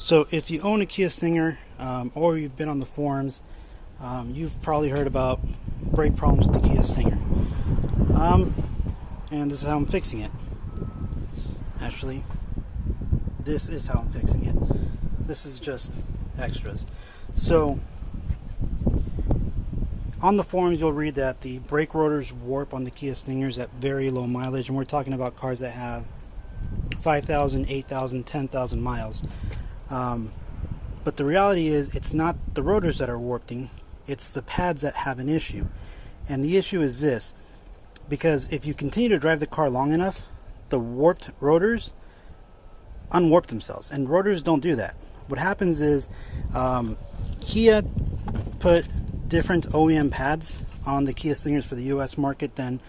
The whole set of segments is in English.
So if you own a Kia Stinger, or you've been on the forums, you've probably heard about brake problems with the Kia Stinger. And this is how I'm fixing it. Actually, this is how I'm fixing it. This is just extras. So on the forums you'll read that the brake rotors warp on the Kia Stingers at very low mileage, and we're talking about cars that have 5,000, 8,000, 10,000 miles. But the reality is it's not the rotors that are warping, it's the pads that have an issue. And the issue is this: because if you continue to drive the car long enough, the warped rotors unwarp themselves, and rotors don't do that. What happens is Kia put different OEM pads on the Kia Stingers for the US market than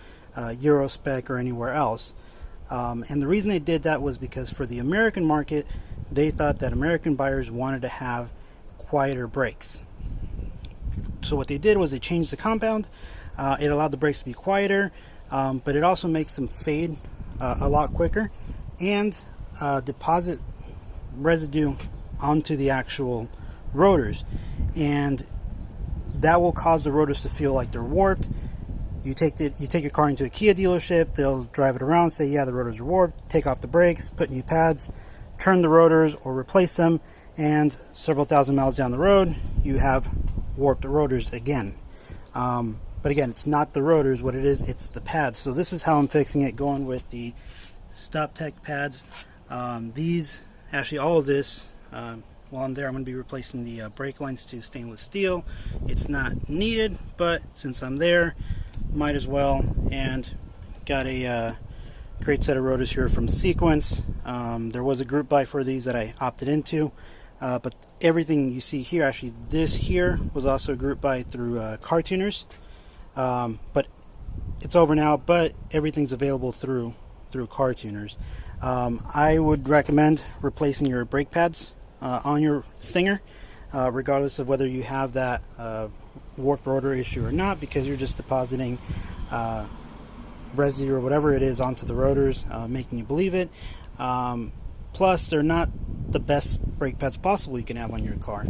Euro spec or anywhere else. And the reason they did that was because for the American market, they thought that American buyers wanted to have quieter brakes. So what they did was they changed the compound. It allowed the brakes to be quieter, but it also makes them fade a lot quicker and deposit residue onto the actual rotors, and that will cause the rotors to feel like they're warped. You take your car into a Kia dealership, they'll drive it around, say yeah, the rotors are warped, take off the brakes, put new pads, turn the rotors or replace them, and several thousand miles down the road you have warped rotors again. But again, it's not the rotors. What it is, it's the pads. So this is how I'm fixing it, going with the Stop Tech pads. These, actually all of this, while I'm there, I'm going to be replacing the brake lines to stainless steel. It's not needed, but since I'm there, might as well. And got a great set of rotors here from Sequence. There was a group buy for these that I opted into, but everything you see here, actually this here was also a group buy through Car Tuners, but it's over now. But everything's available through Car Tuners. I would recommend replacing your brake pads on your Stinger, regardless of whether you have that warped rotor issue or not, because you're just depositing residue or whatever it is onto the rotors, making you believe it. Plus, they're not the best brake pads possible you can have on your car.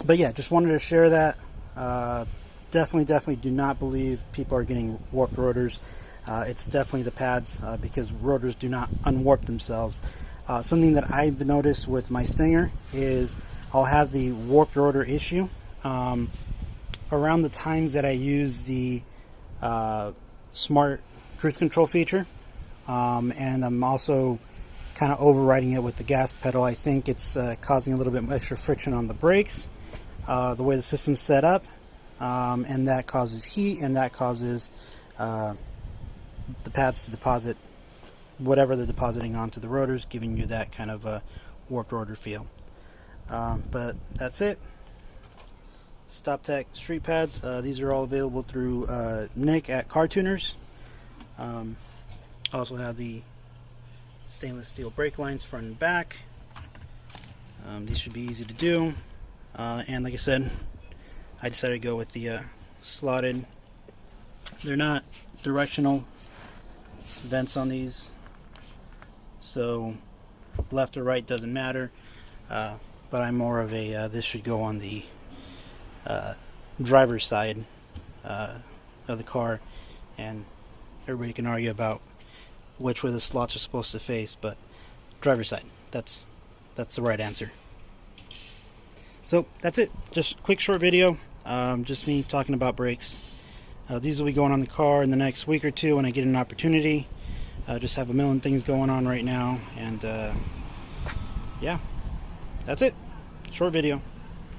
But yeah, just wanted to share that. Definitely do not believe people are getting warped rotors. It's definitely the pads, because rotors do not unwarp themselves. Something that I've noticed with my Stinger is I'll have the warped rotor issue around the times that I use the smart cruise control feature, and I'm also kind of overriding it with the gas pedal. I think it's causing a little bit extra friction on the brakes, the way the system's set up, and that causes heat, and that causes the pads to deposit whatever they're depositing onto the rotors, giving you that kind of a warped rotor feel. But that's it. Stop Tech street pads. These are all available through Nick at Car Tuners. Also have the stainless steel brake lines front and back. These should be easy to do. And like I said, I decided to go with the slotted. They're not directional vents on these, so left or right doesn't matter. But I'm more of a this should go on the driver's side of the car, and everybody can argue about which way the slots are supposed to face, but driver's side, that's the right answer. So that's it. Just a quick short video, just me talking about brakes. These will be going on the car in the next week or two when I get an opportunity. Just have a million things going on right now, and yeah, that's it. Short video.